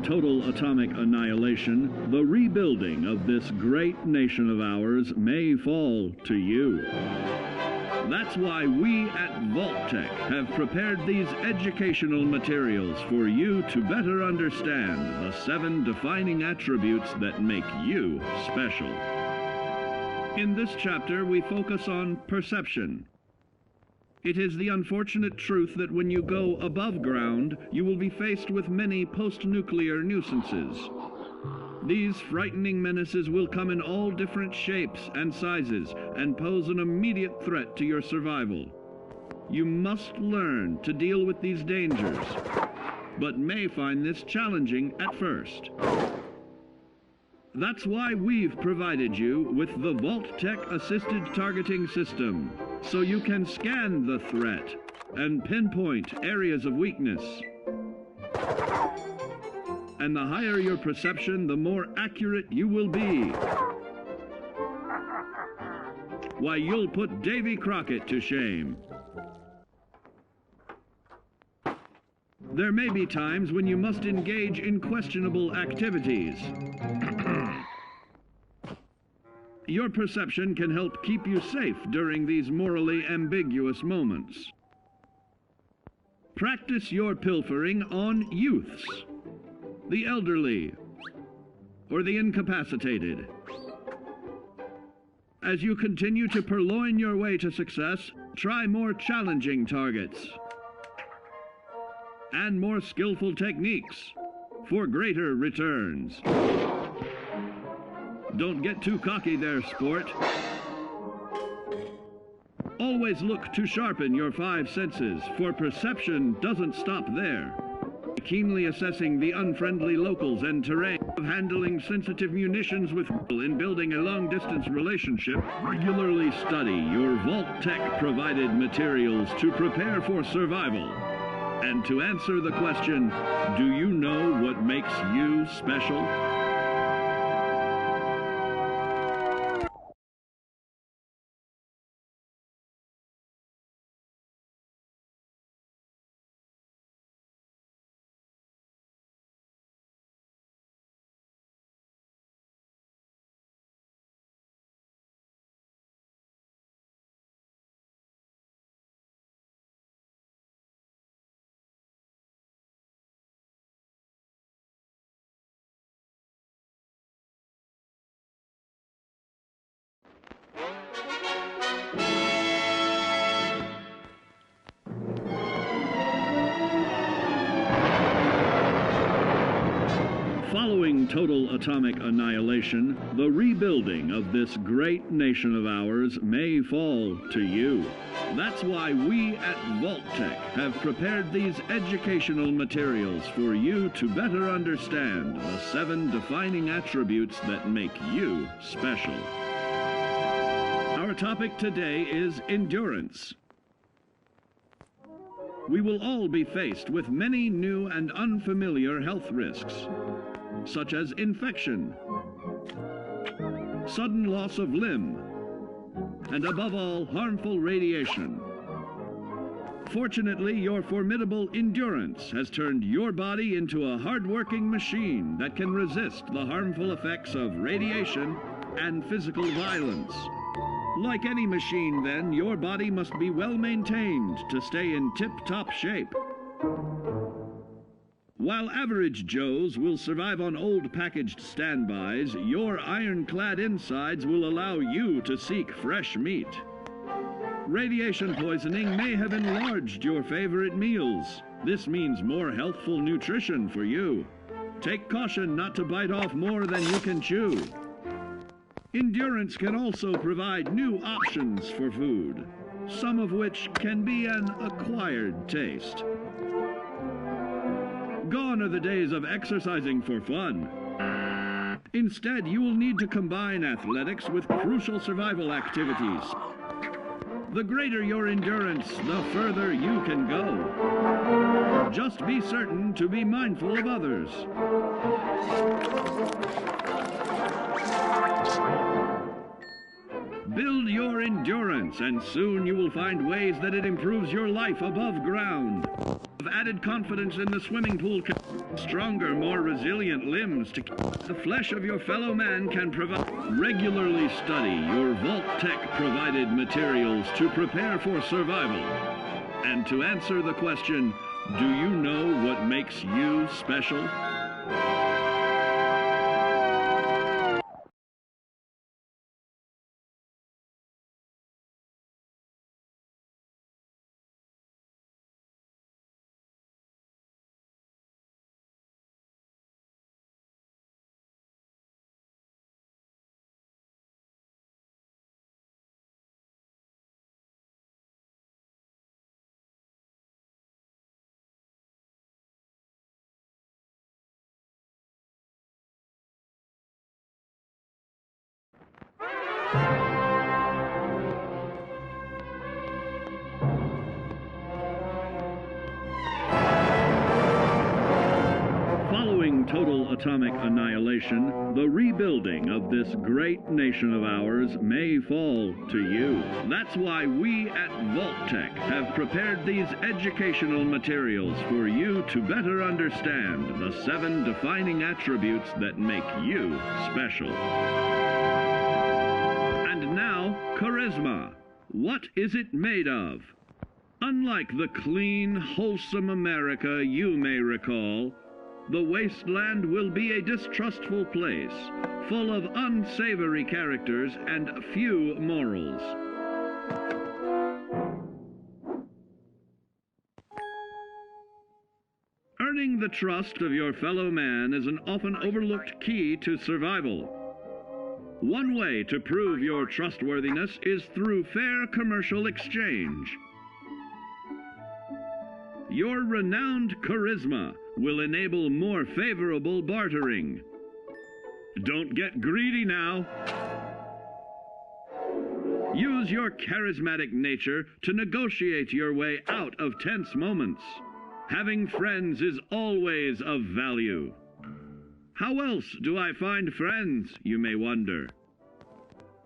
Following total atomic annihilation, the rebuilding of this great nation of ours may fall to you. That's why we at Vault-Tec have prepared these educational materials for you to better understand the 7 defining attributes that make you special. In this chapter, we focus on perception. It is the unfortunate truth that when you go above ground, you will be faced with many post-nuclear nuisances. These frightening menaces will come in all different shapes and sizes and pose an immediate threat to your survival. You must learn to deal with these dangers, but may find this challenging at first. That's why we've provided you with the Vault-Tec Assisted Targeting System, so you can scan the threat and pinpoint areas of weakness. And the higher your perception, the more accurate you will be. Why, you'll put Davy Crockett to shame. There may be times when you must engage in questionable activities. Your perception can help keep you safe during these morally ambiguous moments. Practice your pilfering on youths, the elderly, or the incapacitated. As you continue to purloin your way to success, try more challenging targets and more skillful techniques for greater returns. Don't get too cocky there, sport. Always look to sharpen your 5 senses, for perception doesn't stop there. Keenly assessing the unfriendly locals and terrain, of handling sensitive munitions with in building a long-distance relationship, regularly study your Vault-Tec provided materials to prepare for survival. And to answer the question, do you know what makes you special? Following total atomic annihilation, the rebuilding of this great nation of ours may fall to you. That's why we at Vault-Tec have prepared these educational materials for you to better understand the 7 defining attributes that make you special. Our topic today is endurance. We will all be faced with many new and unfamiliar health risks, such as infection, sudden loss of limb, and above all, harmful radiation. Fortunately, your formidable endurance has turned your body into a hard-working machine that can resist the harmful effects of radiation and physical violence. Like any machine, then, your body must be well maintained to stay in tip-top shape. While average Joes will survive on old packaged standbys, your ironclad insides will allow you to seek fresh meat. Radiation poisoning may have enlarged your favorite meals. This means more healthful nutrition for you. Take caution not to bite off more than you can chew. Endurance can also provide new options for food, some of which can be an acquired taste. Gone are the days of exercising for fun. Instead, you will need to combine athletics with crucial survival activities. The greater your endurance, the further you can go. Just be certain to be mindful of others. Build your endurance, and soon you will find ways that it improves your life above ground. added confidence in the swimming pool, stronger, more resilient limbs to keep the flesh of your fellow man can provide. Regularly study your Vault-Tec provided materials to prepare for survival. And to answer the question, do you know what makes you special? Following total atomic annihilation, the rebuilding of this great nation of ours may fall to you. That's why we at Vault-Tec have prepared these educational materials for you to better understand the 7 defining attributes that make you special. And now, charisma. What is it made of? Unlike the clean, wholesome America you may recall, the wasteland will be a distrustful place, full of unsavory characters and few morals. Earning the trust of your fellow man is an often overlooked key to survival. One way to prove your trustworthiness is through fair commercial exchange. Your renowned charisma will enable more favorable bartering. Don't get greedy now. Use your charismatic nature to negotiate your way out of tense moments. Having friends is always of value. How else do I find friends, you may wonder?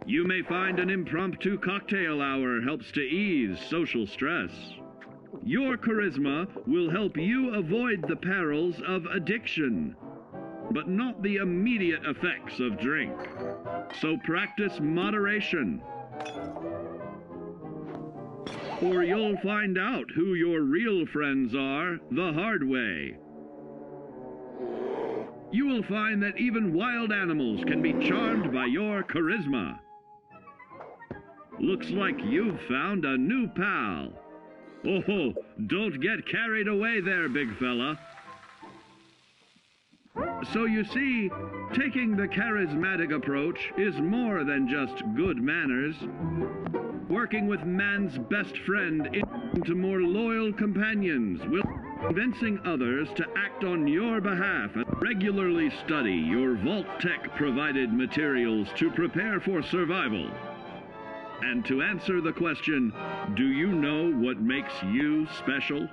You may find an impromptu cocktail hour helps to ease social stress. Your charisma will help you avoid the perils of addiction, but not the immediate effects of drink. So practice moderation, or you'll find out who your real friends are the hard way. You will find that even wild animals can be charmed by your charisma. Looks like you've found a new pal. Oh, don't get carried away there, big fella. So you see, taking the charismatic approach is more than just good manners. Working with man's best friend into more loyal companions will convincing others to act on your behalf. And regularly study your Vault-Tec provided materials to prepare for survival. And to answer the question, do you know what makes you special?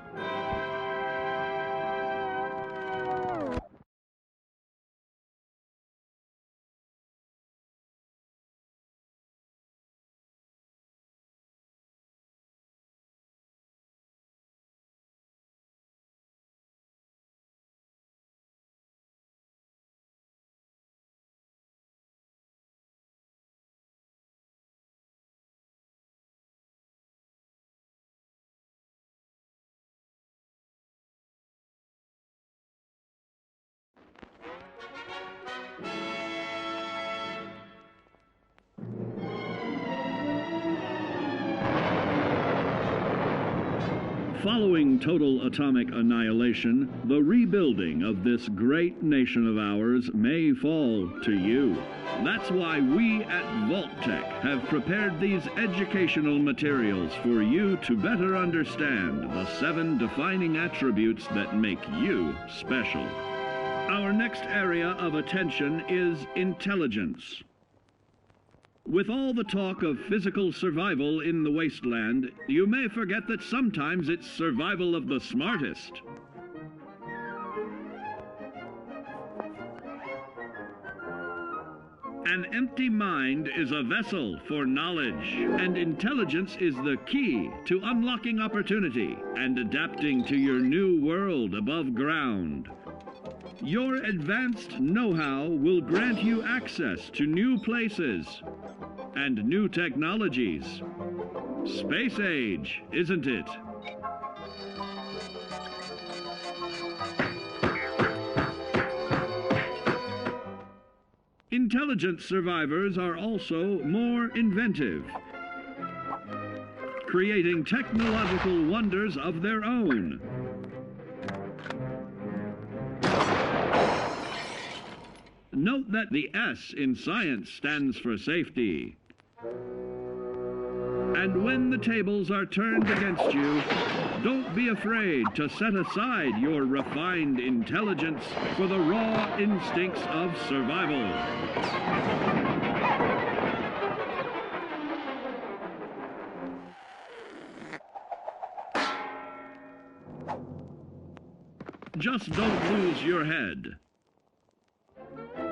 Following total atomic annihilation, the rebuilding of this great nation of ours may fall to you. That's why we at Vault-Tec have prepared these educational materials for you to better understand the 7 defining attributes that make you special. Our next area of attention is intelligence. With all the talk of physical survival in the wasteland, you may forget that sometimes it's survival of the smartest. An empty mind is a vessel for knowledge, and intelligence is the key to unlocking opportunity and adapting to your new world above ground. Your advanced know-how will grant you access to new places and new technologies. Space age, isn't it? Intelligent survivors are also more inventive, creating technological wonders of their own. Note that the S in science stands for safety. And when the tables are turned against you, don't be afraid to set aside your refined intelligence for the raw instincts of survival. Just don't lose your head.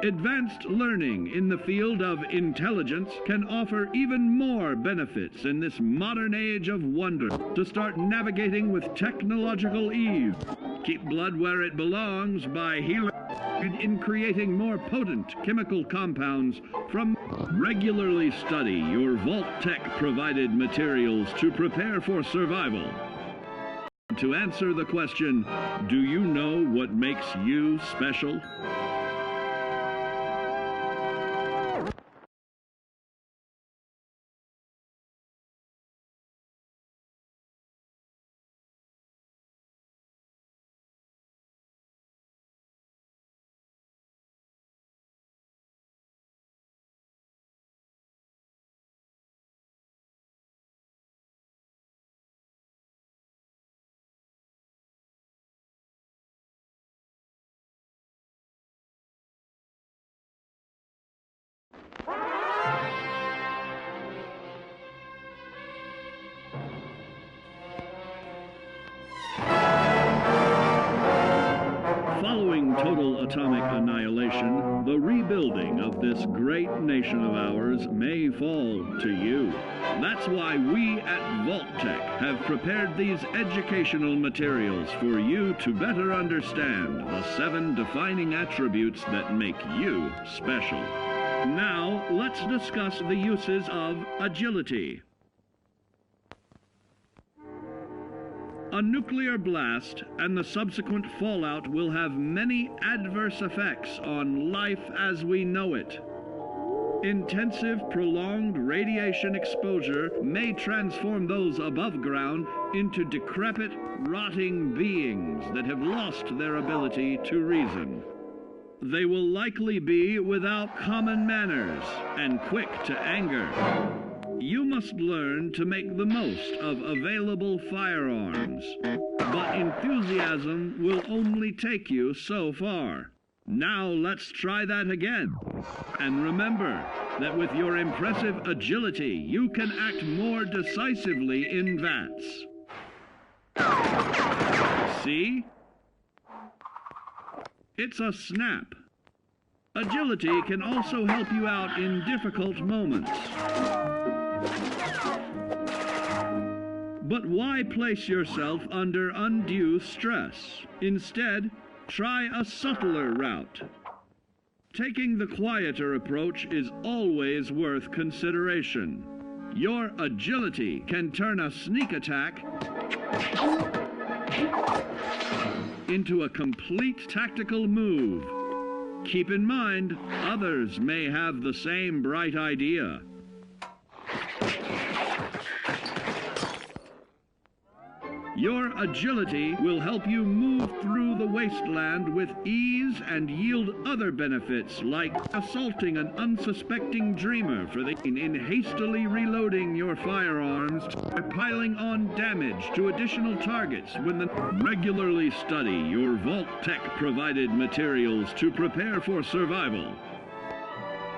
Advanced learning in the field of intelligence can offer even more benefits in this modern age of wonder. To start navigating with technological ease, keep blood where it belongs by healing in creating more potent chemical compounds from. Regularly study your Vault-Tec provided materials to prepare for survival. To answer the question, do you know what makes you special? Following total atomic annihilation, the rebuilding of this great nation of ours may fall to you. That's why we at Vault-Tec have prepared these educational materials for you to better understand the 7 defining attributes that make you special. Now, let's discuss the uses of agility. A nuclear blast and the subsequent fallout will have many adverse effects on life as we know it. Intensive, prolonged radiation exposure may transform those above ground into decrepit, rotting beings that have lost their ability to reason. They will likely be without common manners and quick to anger. You must learn to make the most of available firearms, but enthusiasm will only take you so far. Now let's try that again. And remember that with your impressive agility, you can act more decisively in VATS. See? It's a snap. Agility can also help you out in difficult moments. But why place yourself under undue stress? Instead, try a subtler route. Taking the quieter approach is always worth consideration. Your agility can turn a sneak attack into a complete tactical move. Keep in mind, others may have the same bright idea. Your agility will help you move through the wasteland with ease and yield other benefits like assaulting an unsuspecting dreamer in hastily reloading your firearms or piling on damage to additional targets when regularly study your Vault-Tec provided materials to prepare for survival.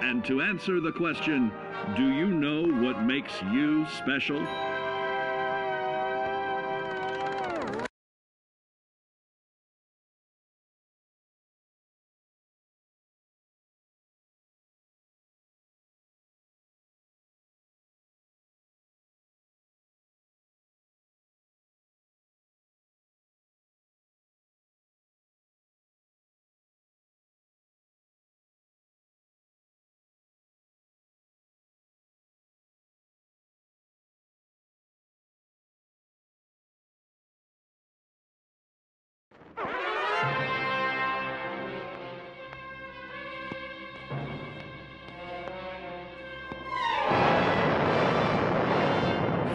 And to answer the question, do you know what makes you special?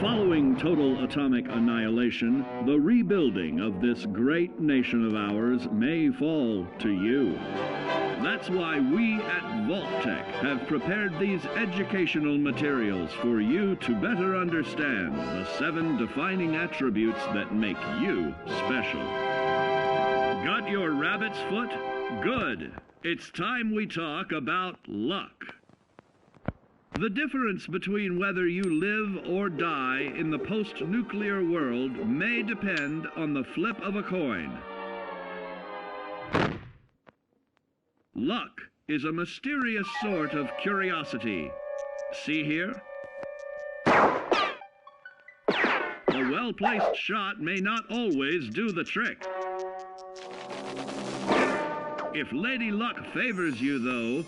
Following total atomic annihilation, the rebuilding of this great nation of ours may fall to you. That's why we at Vault-Tec have prepared these educational materials for you to better understand the 7 defining attributes that make you special. Got your rabbit's foot? Good. It's time we talk about luck. The difference between whether you live or die in the post-nuclear world may depend on the flip of a coin. Luck is a mysterious sort of curiosity. See here? A well-placed shot may not always do the trick. If Lady Luck favors you, though,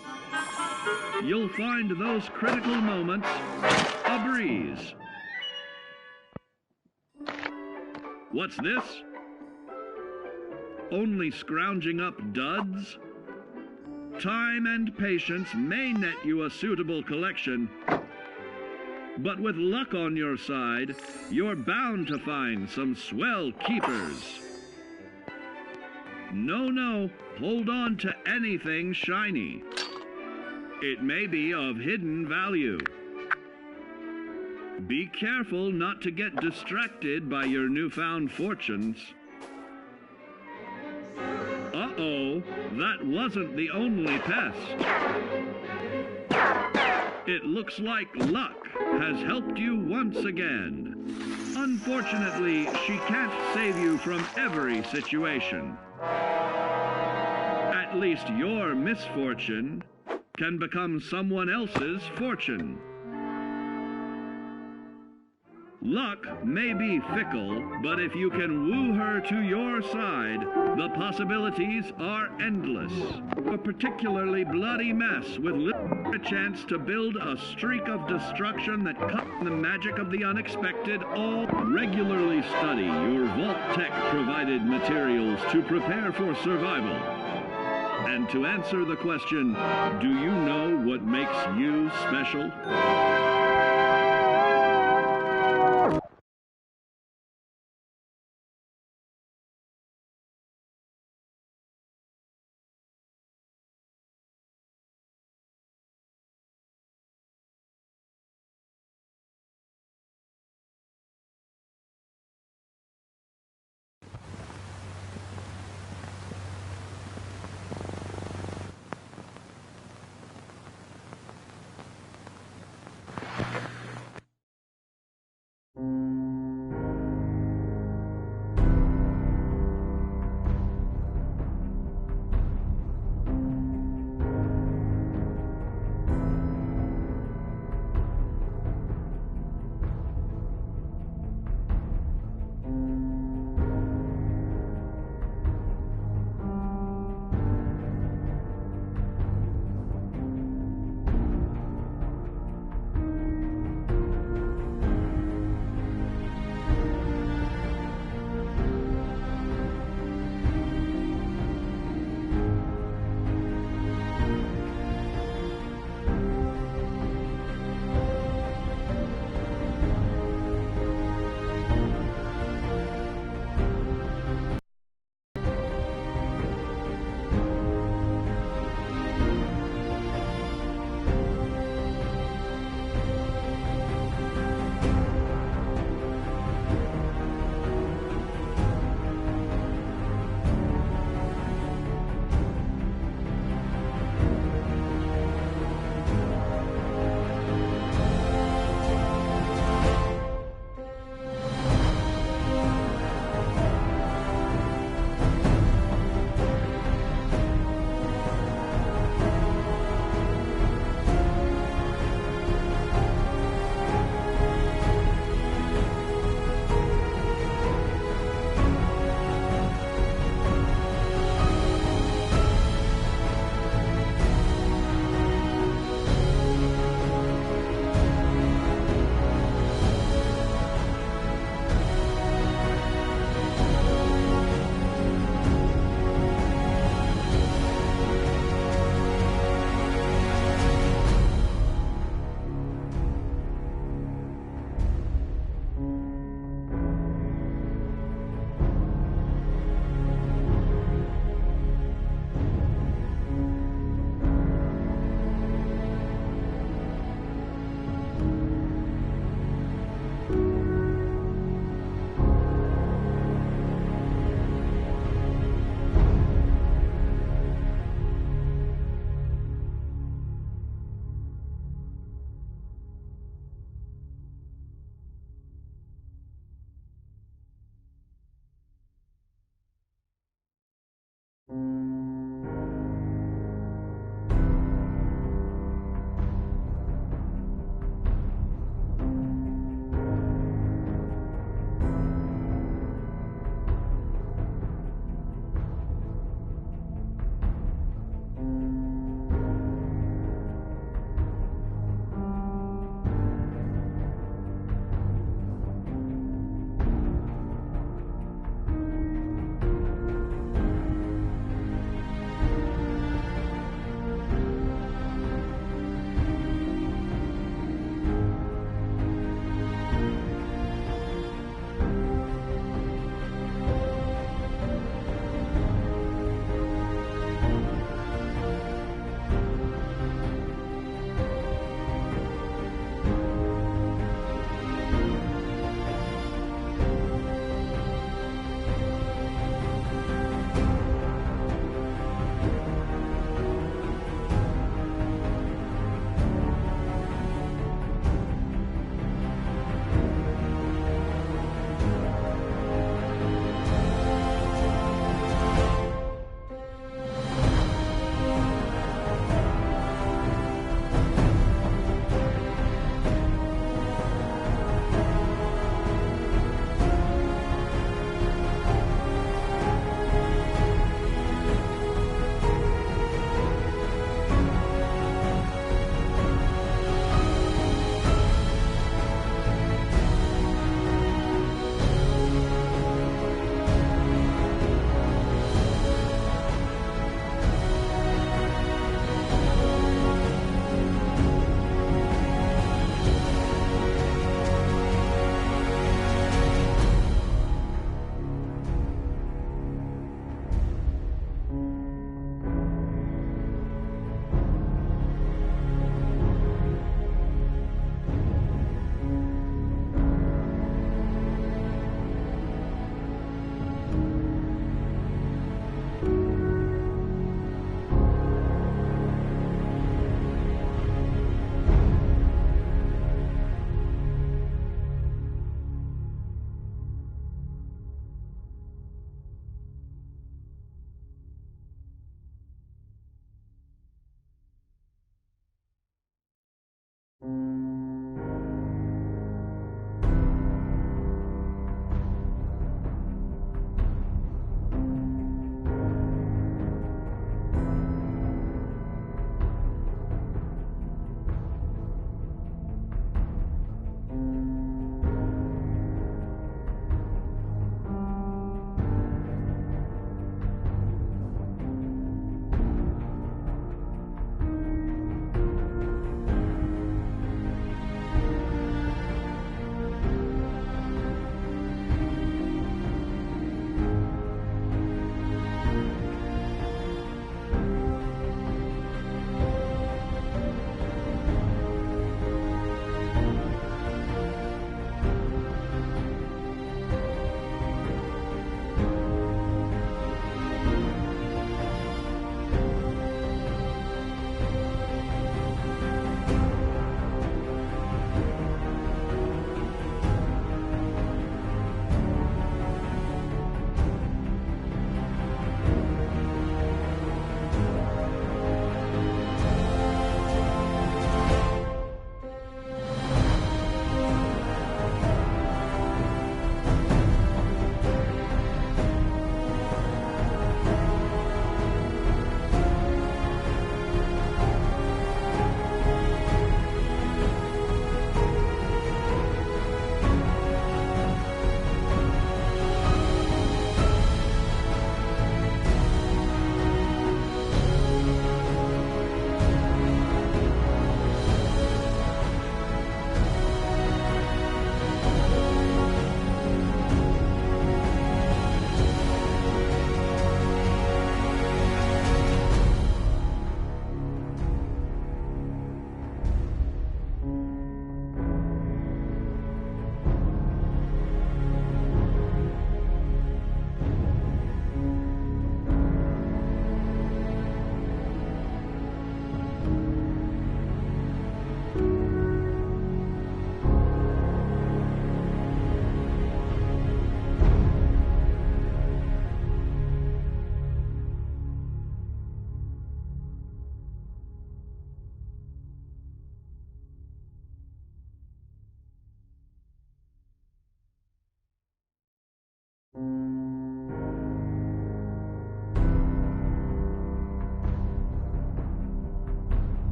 you'll find those critical moments a breeze. What's this? Only scrounging up duds? Time and patience may net you a suitable collection, but with luck on your side, you're bound to find some swell keepers. No, hold on to anything shiny. It may be of hidden value. Be careful not to get distracted by your newfound fortunes. Uh-oh, that wasn't the only pest. It looks like luck has helped you once again. Unfortunately, she can't save you from every situation. At least your misfortune can become someone else's fortune. Luck may be fickle, but if you can woo her to your side, the possibilities are endless. A particularly bloody mess with little chance to build a streak of destruction that cuts the magic of the unexpected. All regularly study your Vault-Tec provided materials to prepare for survival. And to answer the question, do you know what makes you special?